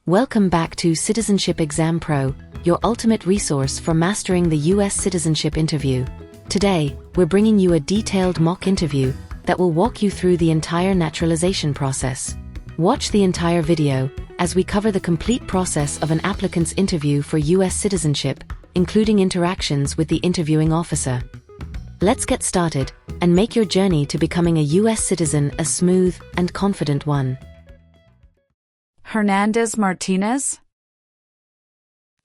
Welcome back to Citizenship Exam Pro, your ultimate resource for mastering the US Citizenship Interview. Today, we're bringing you a detailed mock interview that will walk you through the entire naturalization process. Watch the entire video as we cover the complete process of an applicant's interview for US citizenship, including interactions with the interviewing officer. Let's get started and make your journey to becoming a US citizen a smooth and confident one. Hernandez Martinez?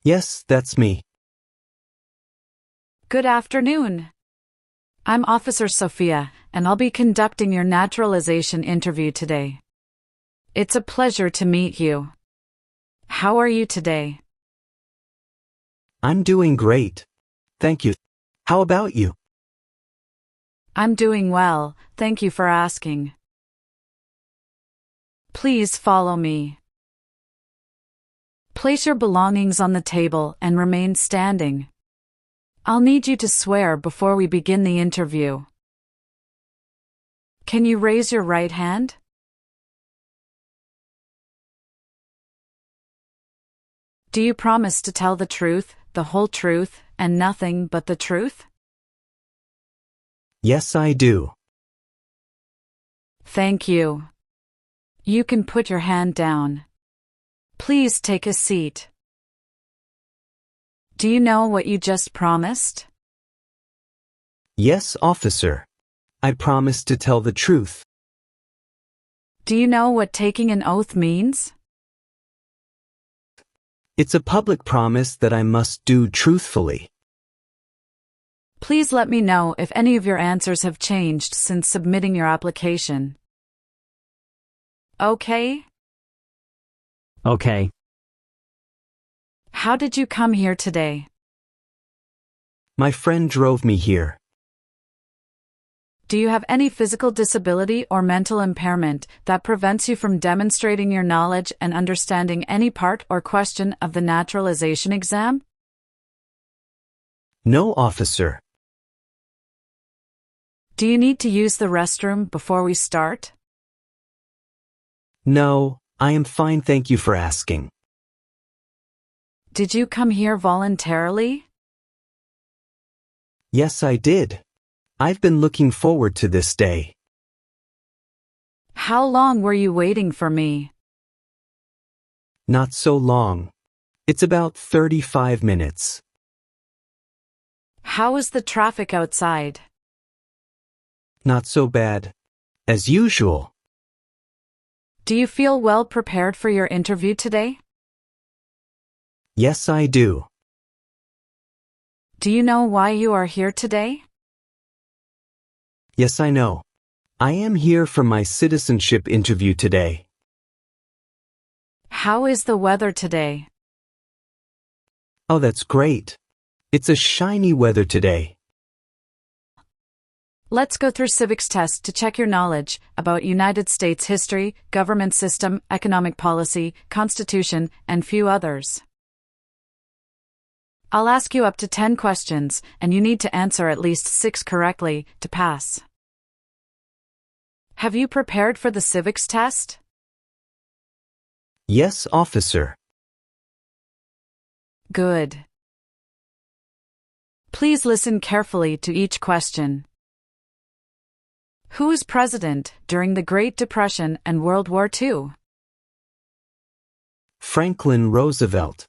Yes, that's me. Good afternoon. I'm Officer Sophia, and I'll be conducting your naturalization interview today. It's a pleasure to meet you. How are you today? I'm doing great. Thank you. How about you? I'm doing well, thank you for asking. Please follow me. Place your belongings on the table and remain standing. I'll need you to swear before we begin the interview. Can you raise your right hand? Do you promise to tell the truth, the whole truth, and nothing but the truth? Yes, I do. Thank you. You can put your hand down. Please take a seat. Do you know what you just promised? Yes, officer. I promise to tell the truth. Do you know what taking an oath means? It's a public promise that I must do truthfully. Please let me know if any of your answers have changed since submitting your application. Okay? Okay. How did you come here today? My friend drove me here. Do you have any physical disability or mental impairment that prevents you from demonstrating your knowledge and understanding any part or question of the naturalization exam? No, officer. Do you need to use the restroom before we start? No, I am fine, thank you for asking. Did you come here voluntarily? Yes, I did. I've been looking forward to this day. How long were you waiting for me? Not so long. It's about 35 minutes. How is the traffic outside? Not so bad. As usual. Do you feel well prepared for your interview today? Yes, I do. Do you know why you are here today? Yes, I know. I am here for my citizenship interview today. How is the weather today? Oh, that's great. It's a shiny weather today. Let's go through civics test to check your knowledge about United States history, government system, economic policy, constitution, and few others. I'll ask you up to 10 questions, and you need to answer at least 6 correctly to pass. Have you prepared for the civics test? Yes, officer. Good. Please listen carefully to each question. Who was president during the Great Depression and World War II? Franklin Roosevelt.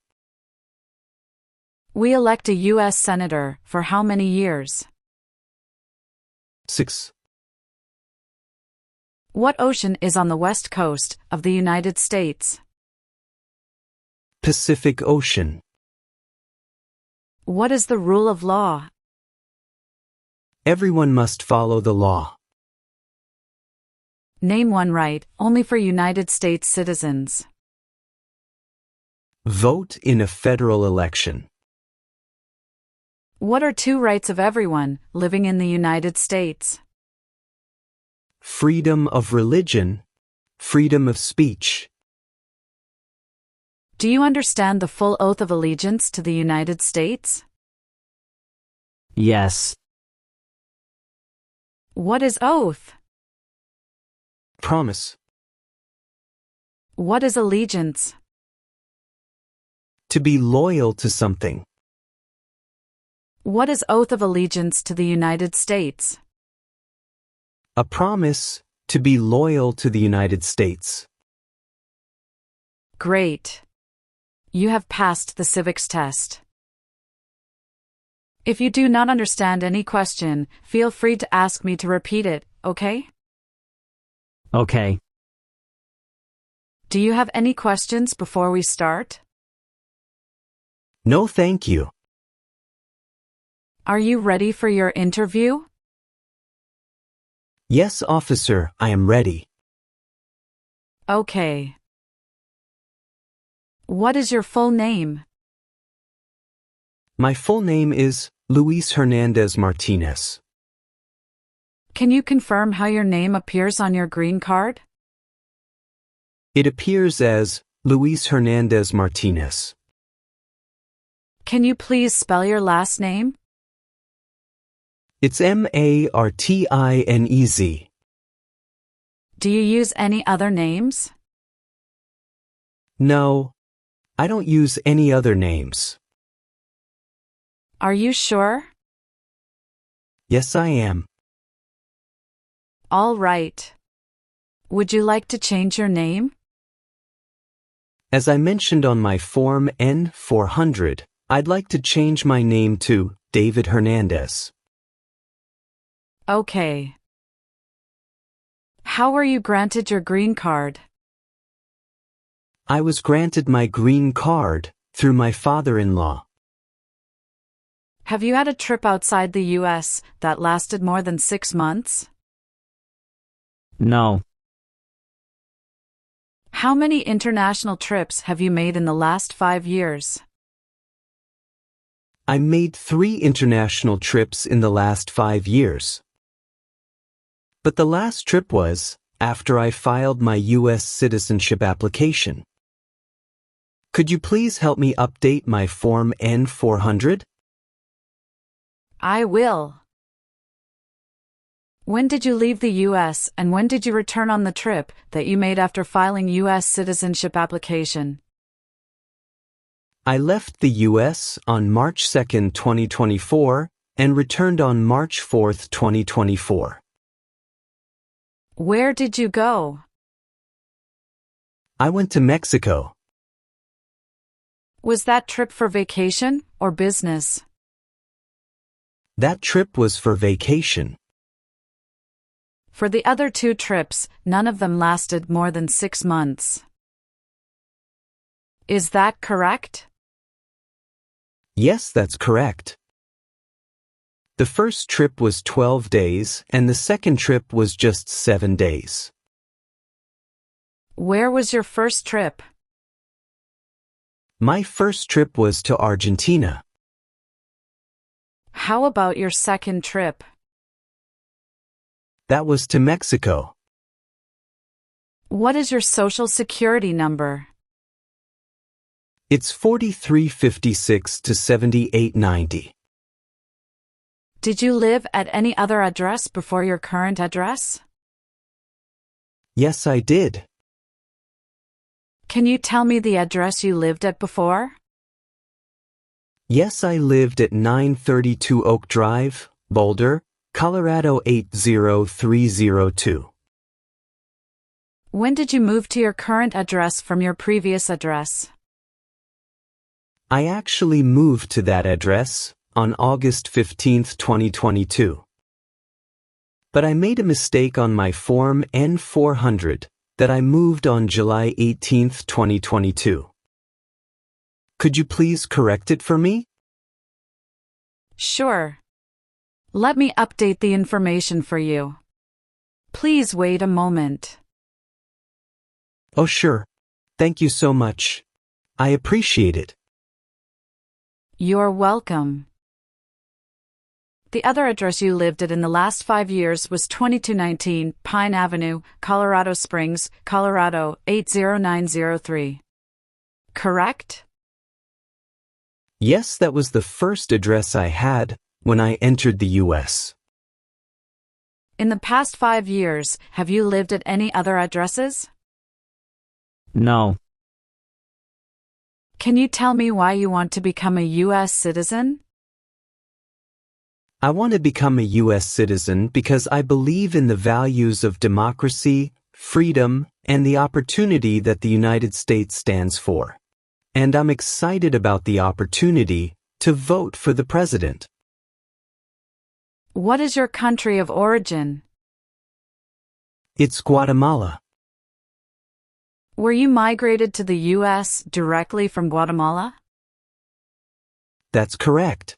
We elect a U.S. Senator for how many years? 6. What ocean is on the west coast of the United States? Pacific Ocean. What is the rule of law? Everyone must follow the law. Name one right only for United States citizens. Vote in a federal election. What are 2 rights of everyone living in the United States? Freedom of religion, freedom of speech. Do you understand the full oath of allegiance to the United States? Yes. What is oath? Promise. What is allegiance? to be loyal to something. What is oath of allegiance to the United States? A promise to be loyal to the United States. Great. You have passed the civics test. If you do not understand any question, feel free to ask me to repeat it, okay? Okay. Do you have any questions before we start? No, thank you. Are you ready for your interview? Yes, officer, I am ready. Okay. What is your full name? My full name is Luis Hernandez Martinez. Can you confirm how your name appears on your green card? It appears as Luis Hernandez Martinez. Can you please spell your last name? It's Martinez. Do you use any other names? No, I don't use any other names. Are you sure? Yes, I am. All right. Would you like to change your name? As I mentioned on my Form N-400, I'd like to change my name to David Hernandez. Okay. How were you granted your green card? I was granted my green card through my father-in-law. Have you had a trip outside the US that lasted more than 6 months? No. How many international trips have you made in the last 5 years? I made 3 international trips in the last 5 years. But the last trip was after I filed my US citizenship application. Could you please help me update my Form N-400? I will. When did you leave the US and when did you return on the trip that you made after filing US citizenship application? I left the US on March 2, 2024, and returned on March 4, 2024. Where did you go? I went to Mexico. Was that trip for vacation or business? That trip was for vacation. For the other 2 trips, none of them lasted more than 6 months. Is that correct? Yes, that's correct. The first trip was 12 days, and the second trip was just 7 days. Where was your first trip? My first trip was to Argentina. How about your second trip? That was to Mexico. What is your social security number? It's 4356 to 7890. Did you live at any other address before your current address? Yes, I did. Can you tell me the address you lived at before? Yes, I lived at 932 Oak Drive, Boulder, Colorado 80302. When did you move to your current address from your previous address? I actually moved to that address on August 15, 2022. But I made a mistake on my Form N-400 that I moved on July 18, 2022. Could you please correct it for me? Sure. Let me update the information for you. Please wait a moment. Oh, sure. Thank you so much. I appreciate it. You're welcome. The other address you lived at in the last 5 years was 2219 Pine Avenue, Colorado Springs, Colorado 80903. Correct? Yes, that was the first address I had when I entered the US. In the past 5 years, have you lived at any other addresses? No. Can you tell me why you want to become a U.S. citizen? I want to become a U.S. citizen because I believe in the values of democracy, freedom, and the opportunity that the United States stands for. And I'm excited about the opportunity to vote for the president. What is your country of origin? It's Guatemala. Were you migrated to the U.S. directly from Guatemala? That's correct.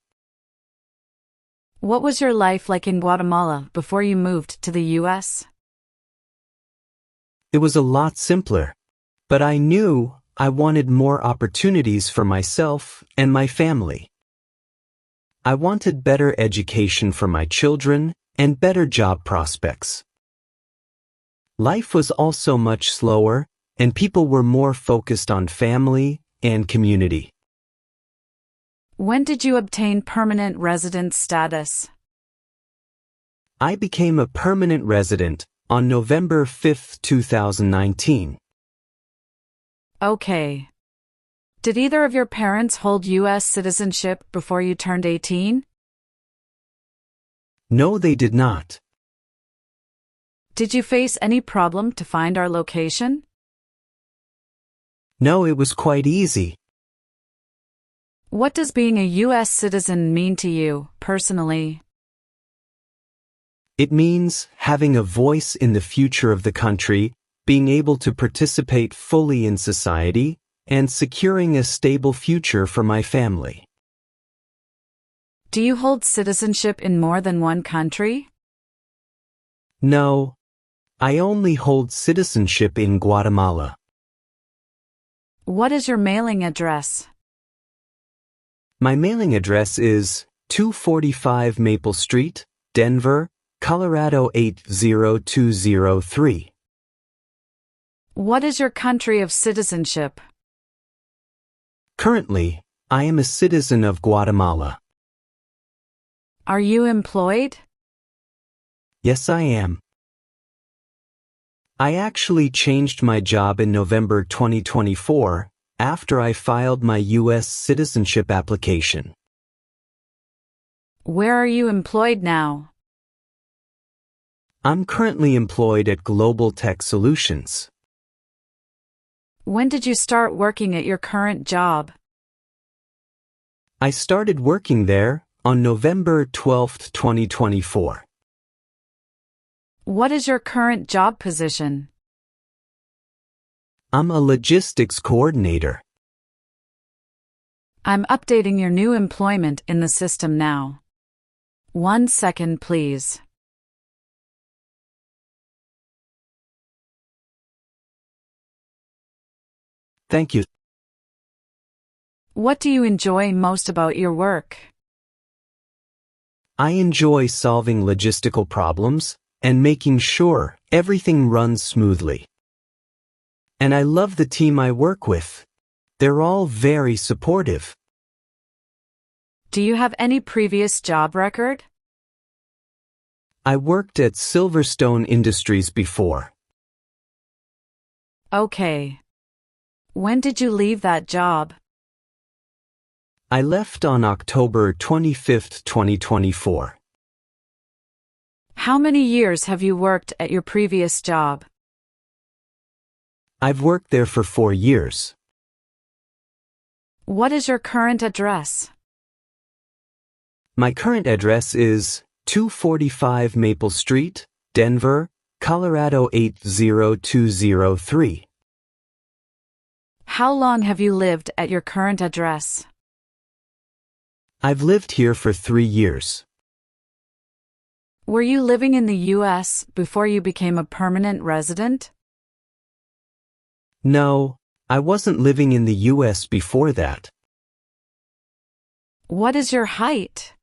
What was your life like in Guatemala before you moved to the U.S.? It was a lot simpler, but I knew I wanted more opportunities for myself and my family. I wanted better education for my children and better job prospects. Life was also much slower, and people were more focused on family and community. When did you obtain permanent resident status? I became a permanent resident on November 5, 2019. Okay. Did either of your parents hold U.S. citizenship before you turned 18? No, they did not. Did you face any problem to find our location? No, it was quite easy. What does being a U.S. citizen mean to you, personally? It means having a voice in the future of the country, being able to participate fully in society, and securing a stable future for my family. Do you hold citizenship in more than one country? No, I only hold citizenship in Guatemala. What is your mailing address? My mailing address is 245 Maple Street, Denver, Colorado 80203. What is your country of citizenship? Currently, I am a citizen of Guatemala. Are you employed? Yes, I am. I actually changed my job in November 2024 after I filed my U.S. citizenship application. Where are you employed now? I'm currently employed at Global Tech Solutions. When did you start working at your current job? I started working there on November 12, 2024. What is your current job position? I'm a logistics coordinator. I'm updating your new employment in the system now. 1 second, please. Thank you. What do you enjoy most about your work? I enjoy solving logistical problems and making sure everything runs smoothly. And I love the team I work with. They're all very supportive. Do you have any previous job record? I worked at Silverstone Industries before. Okay. When did you leave that job? I left on October 25, 2024. How many years have you worked at your previous job? I've worked there for 4 years. What is your current address? My current address is 245 Maple Street, Denver, Colorado 80203. How long have you lived at your current address? I've lived here for 3 years. Were you living in the U.S. before you became a permanent resident? No, I wasn't living in the U.S. before that. What is your height?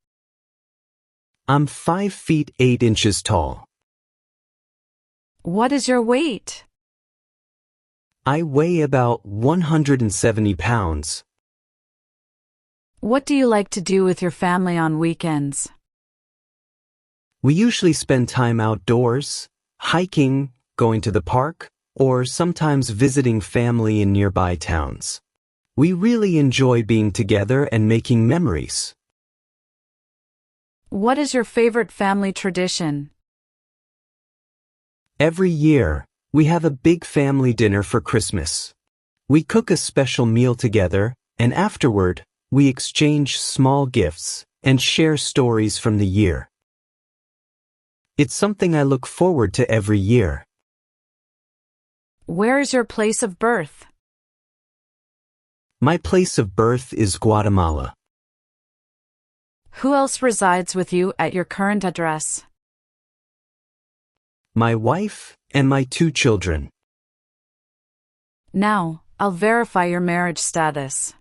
I'm 5 feet 8 inches tall. What is your weight? I weigh about 170 pounds. What do you like to do with your family on weekends? We usually spend time outdoors, hiking, going to the park, or sometimes visiting family in nearby towns. We really enjoy being together and making memories. What is your favorite family tradition? Every year, we have a big family dinner for Christmas. We cook a special meal together, and afterward, we exchange small gifts and share stories from the year. It's something I look forward to every year. Where is your place of birth? My place of birth is Guatemala. Who else resides with you at your current address? My wife and my 2 children. Now, I'll verify your marriage status.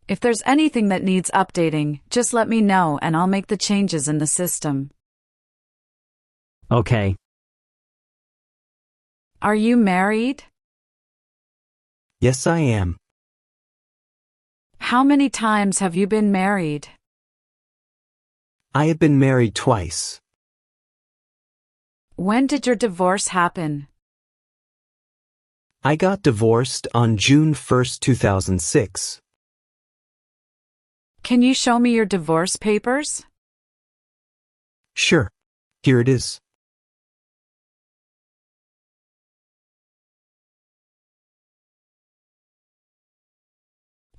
If there's anything that needs updating, just let me know and I'll make the changes in the system. Okay. Are you married? Yes, I am. How many times have you been married? I have been married twice. When did your divorce happen? I got divorced on June 1st, 2006. Can you show me your divorce papers? Sure. Here it is.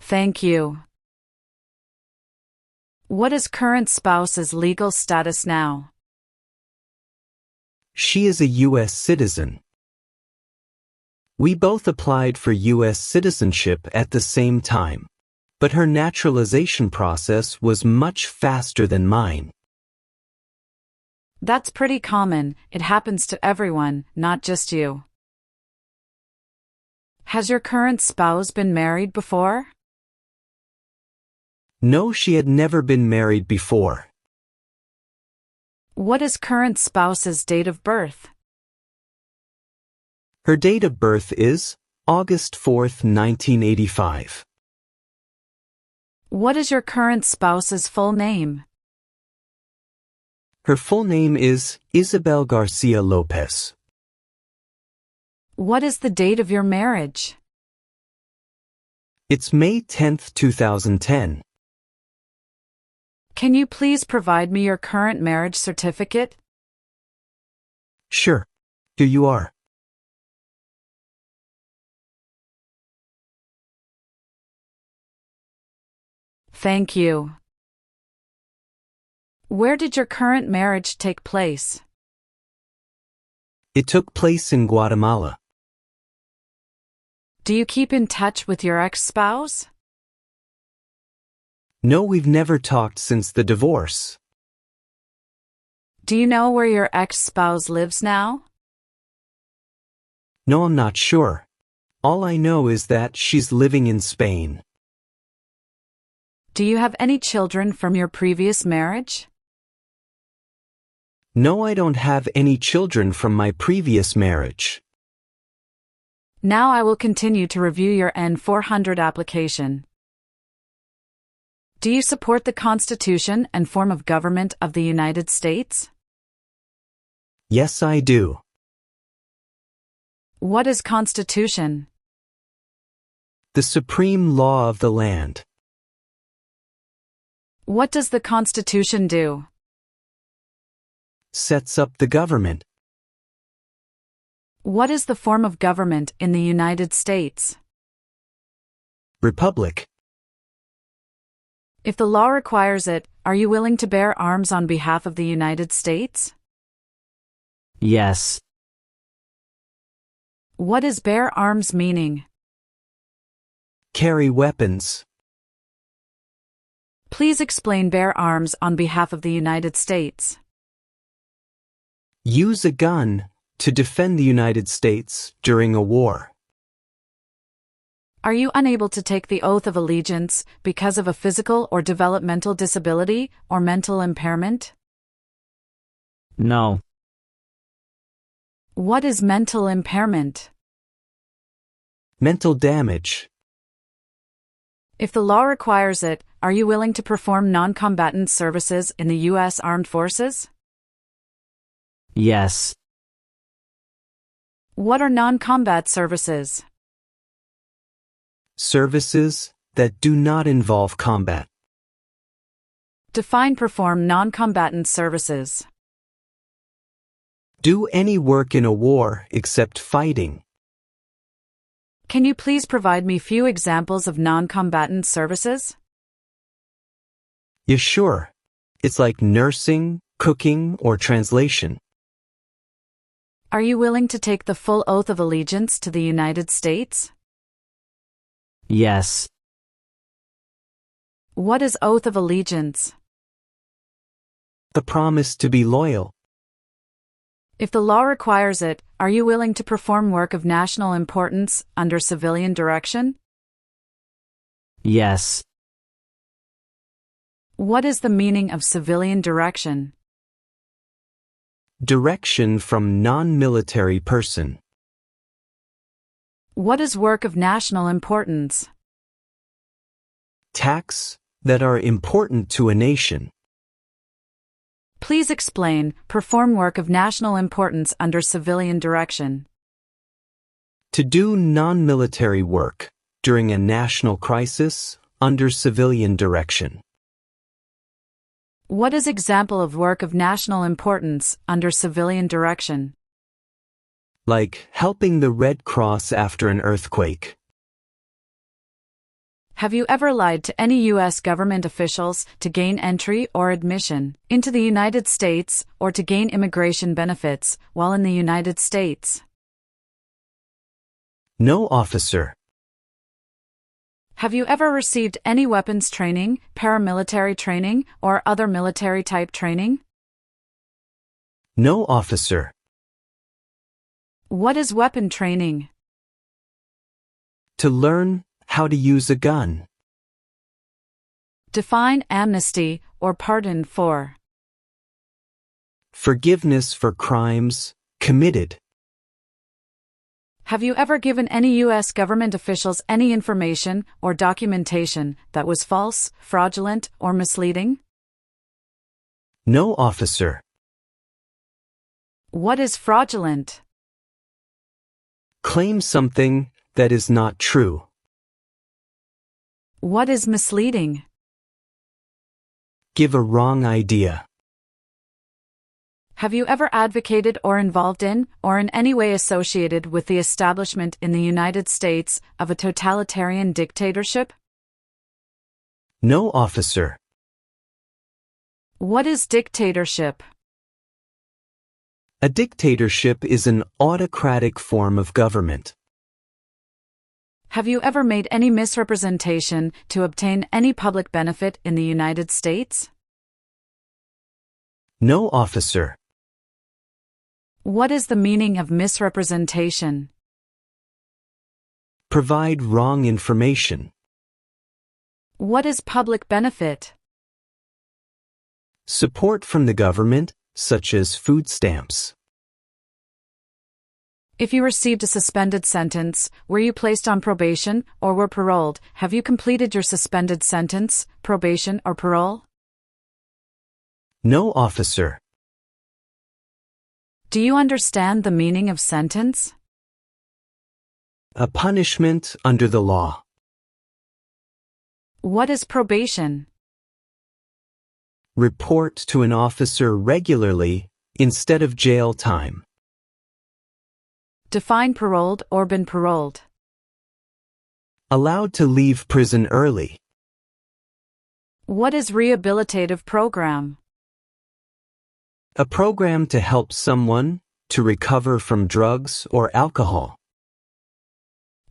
Thank you. What is current spouse's legal status now? She is a US citizen. We both applied for US citizenship at the same time, but her naturalization process was much faster than mine. That's pretty common. It happens to everyone, not just you. Has your current spouse been married before? No, she had never been married before. What is current spouse's date of birth? Her date of birth is August 4th, 1985. What is your current spouse's full name? Her full name is Isabel Garcia Lopez. What is the date of your marriage? It's May 10th, 2010. Can you please provide me your current marriage certificate? Sure. Here you are. Thank you. Where did your current marriage take place? It took place in Guatemala. Do you keep in touch with your ex-spouse? No, we've never talked since the divorce. Do you know where your ex-spouse lives now? No, I'm not sure. All I know is that she's living in Spain. Do you have any children from your previous marriage? No, I don't have any children from my previous marriage. Now I will continue to review your N-400 application. Do you support the Constitution and form of government of the United States? Yes, I do. What is Constitution? The supreme law of the land. What does the Constitution do? Sets up the government. What is the form of government in the United States? Republic. If the law requires it, are you willing to bear arms on behalf of the United States? Yes. What is bear arms meaning? Carry weapons. Please explain bear arms on behalf of the United States. Use a gun to defend the United States during a war. Are you unable to take the oath of allegiance because of a physical or developmental disability or mental impairment? No. What is mental impairment? Mental damage. If the law requires it, are you willing to perform non-combatant services in the U.S. Armed Forces? Yes. What are non-combat services? services that do not involve combat. Define perform non-combatant services. Do any work in a war except fighting. Can you please provide me few examples of non-combatant services? Yeah, sure. It's like nursing, cooking, or translation. Are you willing to take the full oath of allegiance to the United States? Yes. What is oath of allegiance? The promise to be loyal. If the law requires it, are you willing to perform work of national importance under civilian direction? Yes. What is the meaning of civilian direction? Direction from non-military person. What is work of national importance? Tasks that are important to a nation. Please explain, perform work of national importance under civilian direction. To do non-military work during a national crisis under civilian direction. What is example of work of national importance under civilian direction? Like helping the Red Cross after an earthquake. Have you ever lied to any U.S. government officials to gain entry or admission into the United States or to gain immigration benefits while in the United States? No, officer. Have you ever received any weapons training, paramilitary training, or other military-type training? No, officer. What is weapon training? To learn how to use a gun. Define amnesty or pardon for. Forgiveness for crimes committed. Have you ever given any U.S. government officials any information or documentation that was false, fraudulent, or misleading? No, officer. What is fraudulent? Claim something that is not true. What is misleading? Give a wrong idea. Have you ever advocated or involved in, or in any way associated with the establishment in the United States of a totalitarian dictatorship? No, officer. What is dictatorship? A dictatorship is an autocratic form of government. Have you ever made any misrepresentation to obtain any public benefit in the United States? No, officer. What is the meaning of misrepresentation? Provide wrong information. What is public benefit? Support from the government, such as food stamps. If you received a suspended sentence, were you placed on probation or were paroled? Have you completed your suspended sentence, probation, or parole? No, officer. Do you understand the meaning of sentence? A punishment under the law. What is probation? Report to an officer regularly instead of jail time. Define paroled or been paroled. Allowed to leave prison early. What is rehabilitative program? A program to help someone to recover from drugs or alcohol.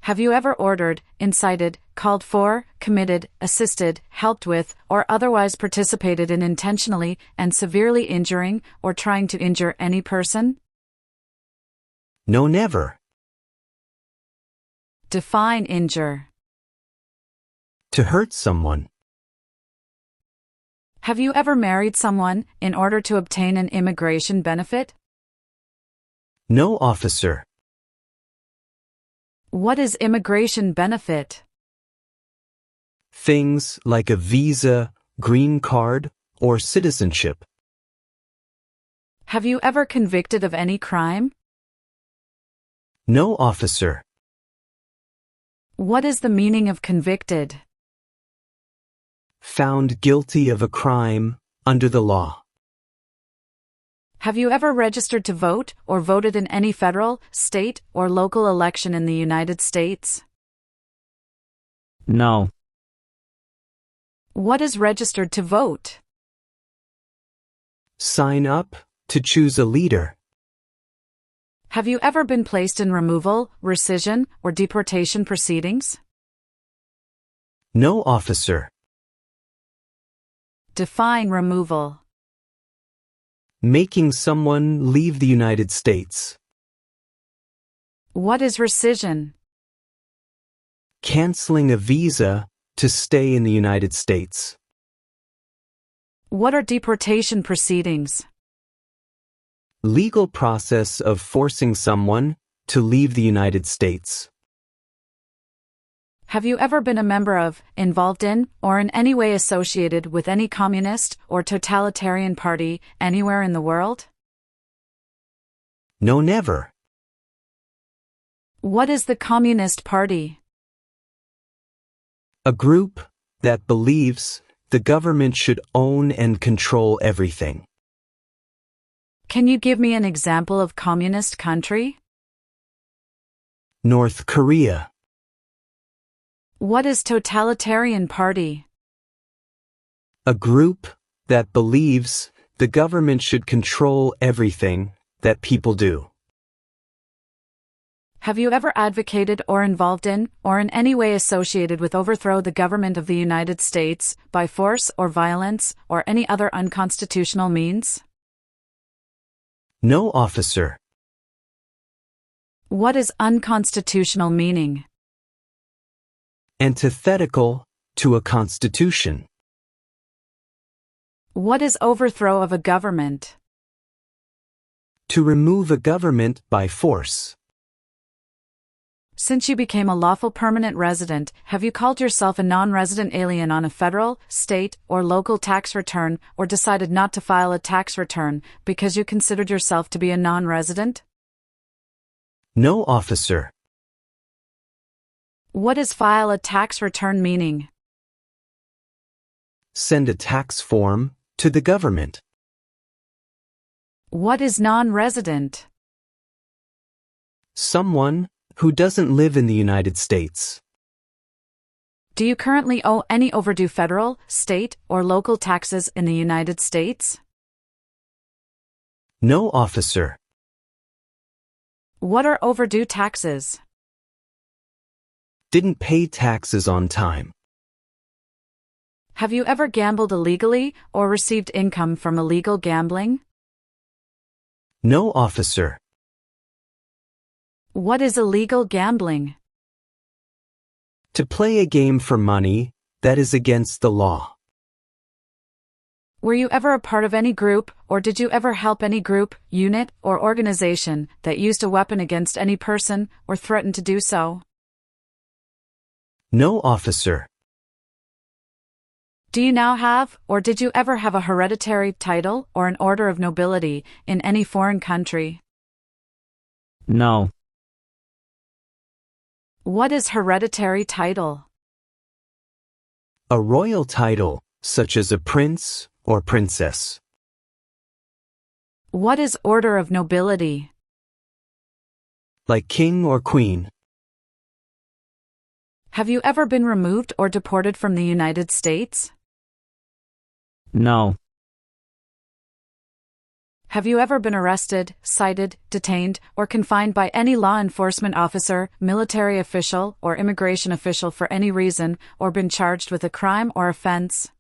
Have you ever ordered, incited, called for, committed, assisted, helped with, or otherwise participated in intentionally and severely injuring or trying to injure any person? No, never. Define injure. To hurt someone. Have you ever married someone in order to obtain an immigration benefit? No, officer. What is immigration benefit? Things like a visa, green card, or citizenship. Have you ever convicted of any crime? No, officer. What is the meaning of convicted? Found guilty of a crime under the law. Have you ever registered to vote or voted in any federal, state, or local election in the United States? No. What is registered to vote? Sign up to choose a leader. Have you ever been placed in removal, rescission, or deportation proceedings? No, officer. Define removal. Making someone leave the United States. What is rescission? Canceling a visa to stay in the United States. What are deportation proceedings? Legal process of forcing someone to leave the United States. Have you ever been a member of, involved in, or in any way associated with any communist or totalitarian party anywhere in the world? No, never. What is the Communist Party? A group that believes the government should own and control everything. Can you give me an example of communist country? North Korea. What is totalitarian party? A group that believes the government should control everything that people do. Have you ever advocated or involved in, or in any way associated with overthrow the government of the United States, by force or violence, or any other unconstitutional means? No, officer. What is unconstitutional meaning? Antithetical to a constitution. What is overthrow of a government? To remove a government by force. Since you became a lawful permanent resident, have you called yourself a non-resident alien on a federal, state, or local tax return, or decided not to file a tax return because you considered yourself to be a non-resident? No, officer. What is file a tax return meaning? Send a tax form to the government. What is non-resident? Someone who doesn't live in the United States. Do you currently owe any overdue federal, state, or local taxes in the United States? No, officer. What are overdue taxes? Didn't pay taxes on time. Have you ever gambled illegally or received income from illegal gambling? No, officer. What is illegal gambling? To play a game for money that is against the law. Were you ever a part of any group, or did you ever help any group, unit, or organization that used a weapon against any person or threatened to do so? No, officer. Do you now have, or did you ever have a hereditary title or an order of nobility in any foreign country? No. What is hereditary title? A royal title, such as a prince or princess. What is order of nobility? Like king or queen. Have you ever been removed or deported from the United States? No. Have you ever been arrested, cited, detained, or confined by any law enforcement officer, military official, or immigration official for any reason, or been charged with a crime or offense?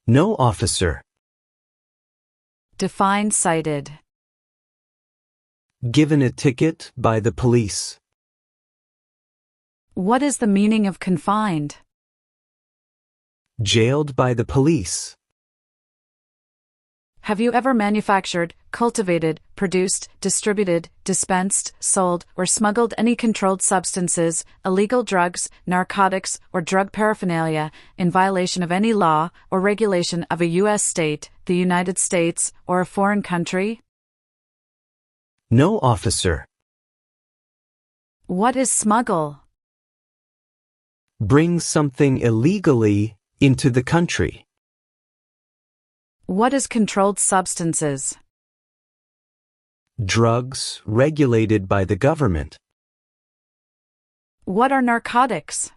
No, officer. Define cited. Given a ticket by the police. What is the meaning of confined? Jailed by the police. Have you ever manufactured, cultivated, produced, distributed, dispensed, sold, or smuggled any controlled substances, illegal drugs, narcotics, or drug paraphernalia, in violation of any law or regulation of a U.S. state, the United States, or a foreign country? No, officer. What is smuggle? Bring something illegally into the country. What is controlled substances? Drugs regulated by the government. What are narcotics?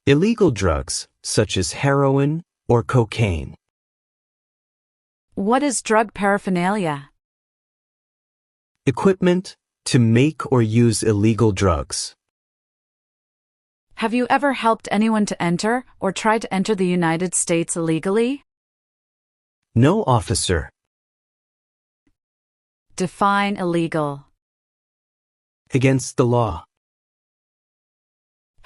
Illegal drugs, such as heroin or cocaine. What is drug paraphernalia? Equipment to make or use illegal drugs. Have you ever helped anyone to enter or try to enter the United States illegally? No, officer. Define illegal. Against the law.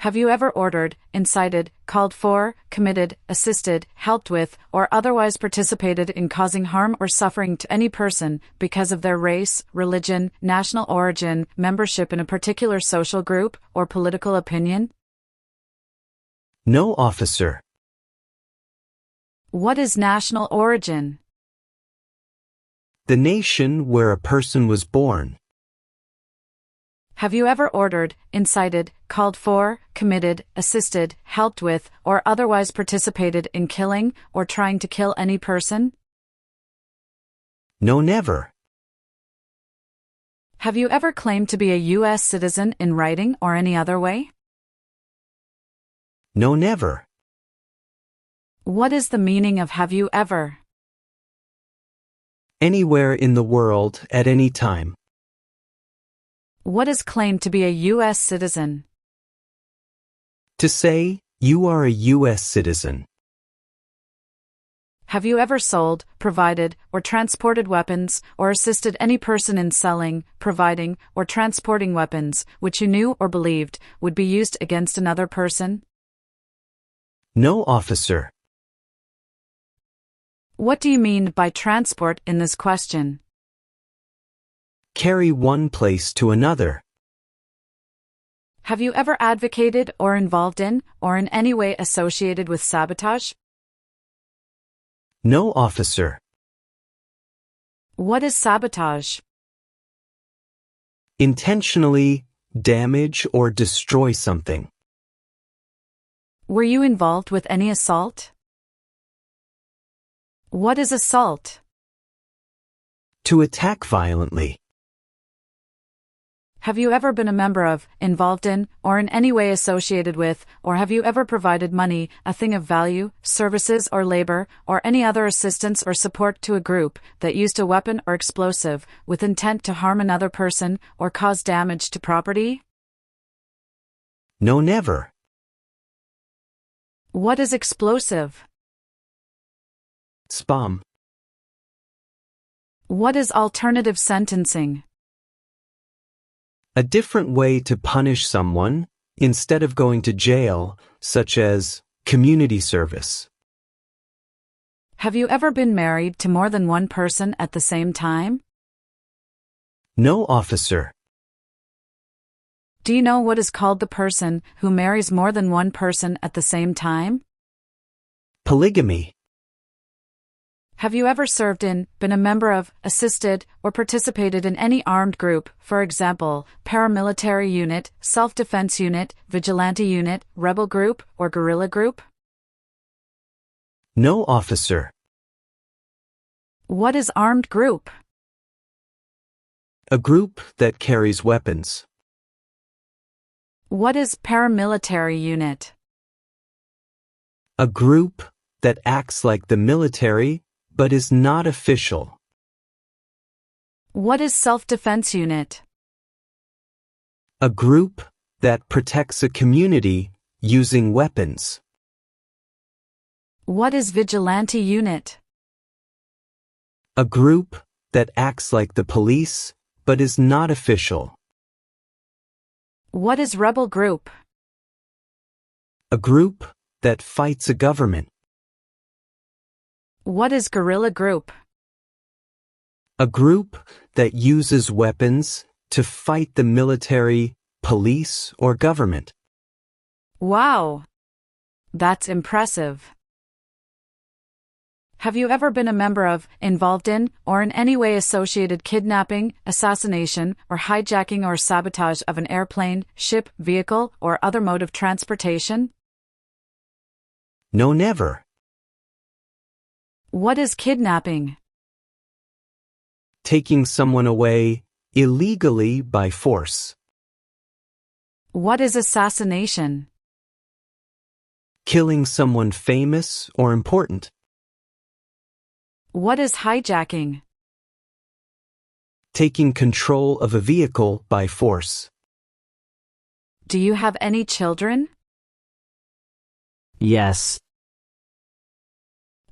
Have you ever ordered, incited, called for, committed, assisted, helped with, or otherwise participated in causing harm or suffering to any person because of their race, religion, national origin, membership in a particular social group, or political opinion? No, officer. What is national origin? The nation where a person was born. Have you ever ordered, incited, called for, committed, assisted, helped with, or otherwise participated in killing or trying to kill any person? No, never. Have you ever claimed to be a US citizen in writing or any other way? No, never. What is the meaning of have you ever? Anywhere in the world at any time. What is claimed to be a US citizen? To say, you are a US citizen. Have you ever sold, provided, or transported weapons, or assisted any person in selling, providing, or transporting weapons, which you knew or believed would be used against another person? No, officer. What do you mean by transport in this question? Carry one place to another. Have you ever advocated or involved in, or in any way associated with sabotage? No, officer. What is sabotage? Intentionally damage or destroy something. Were you involved with any assault? What is assault? To attack violently. Have you ever been a member of, involved in, or in any way associated with, or have you ever provided money, a thing of value, services or labor, or any other assistance or support to a group that used a weapon or explosive with intent to harm another person or cause damage to property? No, never. What is explosive? Spam. What is alternative sentencing? A different way to punish someone, instead of going to jail, such as community service. Have you ever been married to more than one person at the same time? No, officer. Do you know what is called the person who marries more than one person at the same time? Polygamy. Have you ever served in, been a member of, assisted, or participated in any armed group, for example, paramilitary unit, self-defense unit, vigilante unit, rebel group, or guerrilla group? No, officer. What is armed group? A group that carries weapons. What is paramilitary unit? A group that acts like the military, but is not official. What is self-defense unit? A group that protects a community using weapons. What is vigilante unit? A group that acts like the police, but is not official. What is rebel group? A group that fights a government. What is guerrilla group? A group that uses weapons to fight the military, police, or government. Wow! That's impressive. Have you ever been a member of, involved in, or in any way associated kidnapping, assassination, or hijacking or sabotage of an airplane, ship, vehicle, or other mode of transportation? No, never. What is kidnapping? Taking someone away illegally by force. What is assassination? Killing someone famous or important. What is hijacking? Taking control of a vehicle by force. Do you have any children? Yes.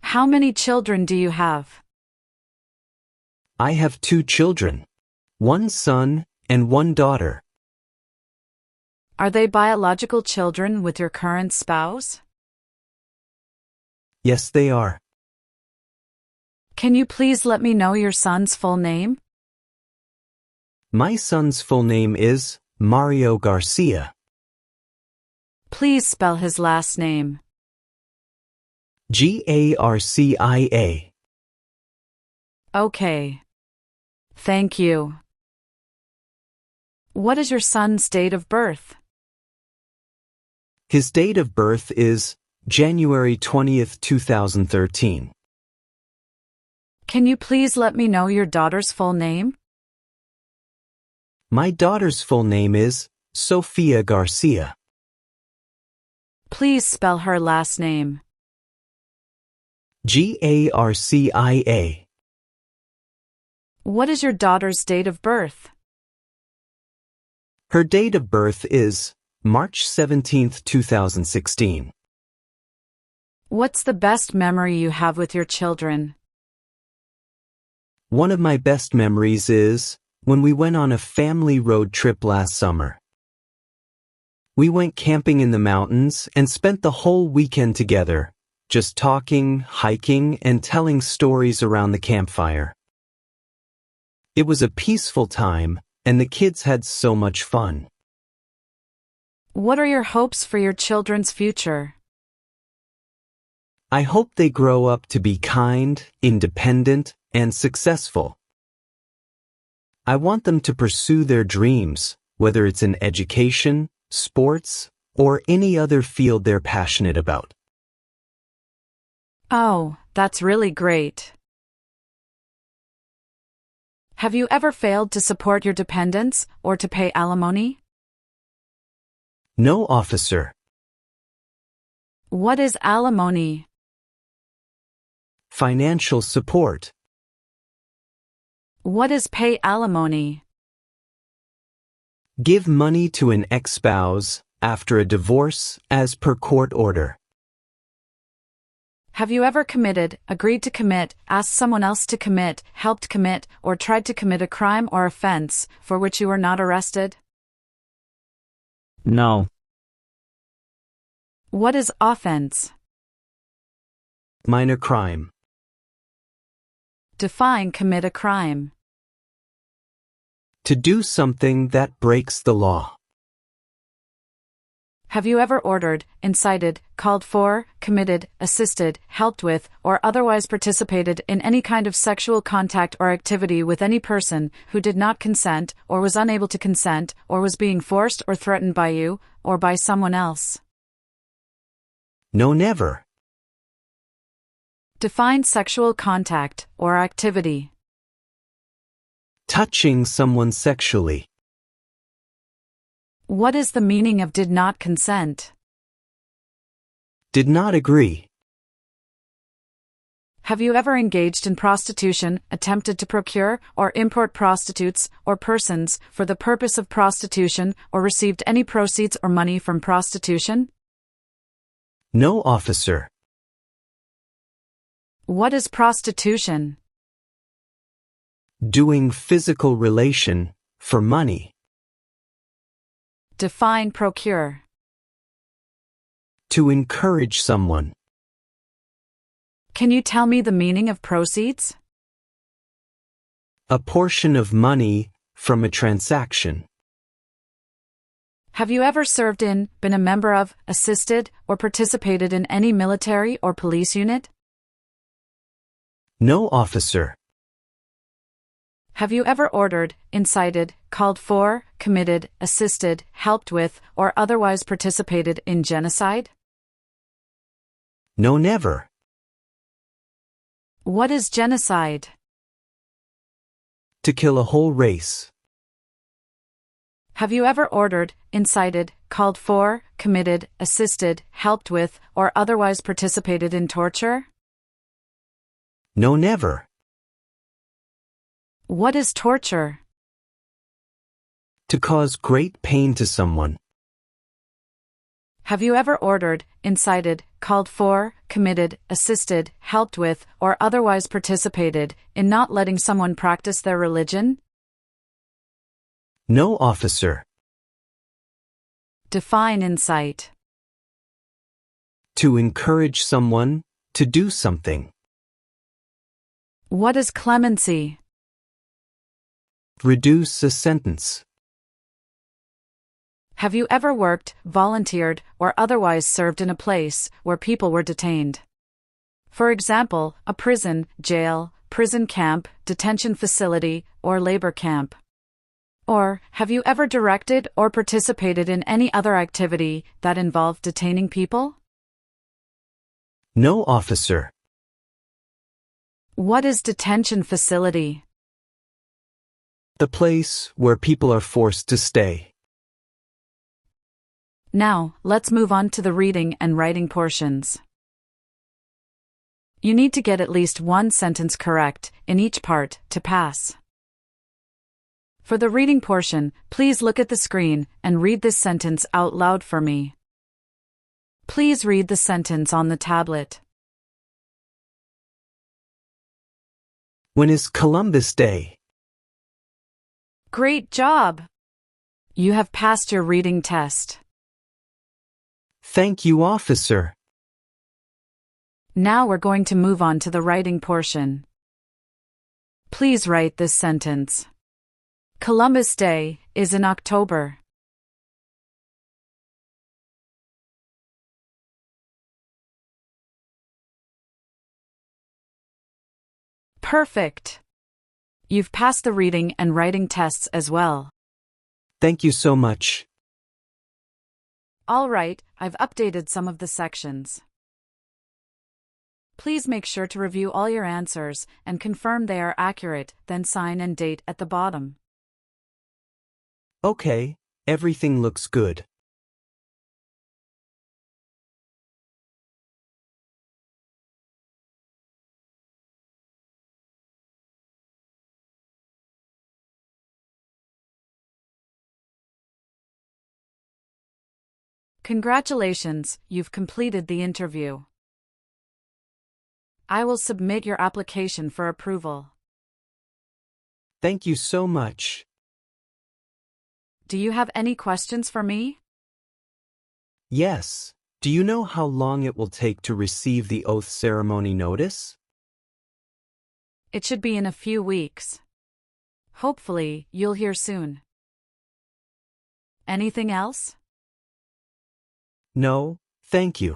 How many children do you have? I have 2 children, 1 son and 1 daughter. Are they biological children with your current spouse? Yes, they are. Can you please let me know your son's full name? My son's full name is Mario Garcia. Please spell his last name. Garcia. Okay. Thank you. What is your son's date of birth? His date of birth is January 20th, 2013. Can you please let me know your daughter's full name? My daughter's full name is Sofia Garcia. Please spell her last name. Garcia. What is your daughter's date of birth? Her date of birth is March 17th, 2016. What's the best memory you have with your children? One of my best memories is when we went on a family road trip last summer. We went camping in the mountains and spent the whole weekend together, just talking, hiking, and telling stories around the campfire. It was a peaceful time, and the kids had so much fun. What are your hopes for your children's future? I hope they grow up to be kind, independent, and successful. I want them to pursue their dreams, whether it's in education, sports, or any other field they're passionate about. Oh, that's really great. Have you ever failed to support your dependents or to pay alimony? No, officer. What is alimony? Financial support. What is pay alimony? Give money to an ex-spouse after a divorce as per court order. Have you ever committed, agreed to commit, asked someone else to commit, helped commit, or tried to commit a crime or offense for which you were not arrested? No. What is offense? Minor crime. Define commit a crime. To do something that breaks the law. Have you ever ordered, incited, called for, committed, assisted, helped with, or otherwise participated in any kind of sexual contact or activity with any person who did not consent, or was unable to consent, or was being forced or threatened by you, or by someone else? No, never. Define sexual contact or activity. Touching someone sexually. What is the meaning of did not consent? Did not agree. Have you ever engaged in prostitution, attempted to procure or import prostitutes or persons for the purpose of prostitution, or received any proceeds or money from prostitution? No, officer. What is prostitution? Doing physical relation for money. Define procure. To encourage someone. Can you tell me the meaning of proceeds? A portion of money from a transaction. Have you ever served in, been a member of, assisted, or participated in any military or police unit? No, officer. Have you ever ordered, incited, called for, committed, assisted, helped with, or otherwise participated in genocide? No, never. What is genocide? To kill a whole race. Have you ever ordered, incited, called for, committed, assisted, helped with, or otherwise participated in torture? No, never. What is torture? To cause great pain to someone. Have you ever ordered, incited, called for, committed, assisted, helped with, or otherwise participated in not letting someone practice their religion? No, officer. Define incite. To encourage someone to do something. What is clemency? Reduce a sentence. Have you ever worked, volunteered, or otherwise served in a place where people were detained? For example, a prison, jail, prison camp, detention facility, or labor camp. Or, have you ever directed or participated in any other activity that involved detaining people? No, officer. What is detention facility? The place where people are forced to stay. Now, let's move on to the reading and writing portions. You need to get at least one sentence correct in each part to pass. For the reading portion, please look at the screen and read this sentence out loud for me. Please read the sentence on the tablet. When is Columbus Day? Great job! You have passed your reading test. Thank you, officer. Now we're going to move on to the writing portion. Please write this sentence. Columbus Day is in October. Perfect! You've passed the reading and writing tests as well. Thank you so much. All right, I've updated some of the sections. Please make sure to review all your answers and confirm they are accurate, then sign and date at the bottom. Okay, everything looks good. Congratulations, you've completed the interview. I will submit your application for approval. Thank you so much. Do you have any questions for me? Yes. Do you know how long it will take to receive the oath ceremony notice? It should be in a few weeks. Hopefully, you'll hear soon. Anything else? No, thank you.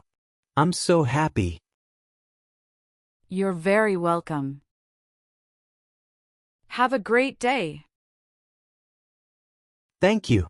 I'm so happy. You're very welcome. Have a great day. Thank you.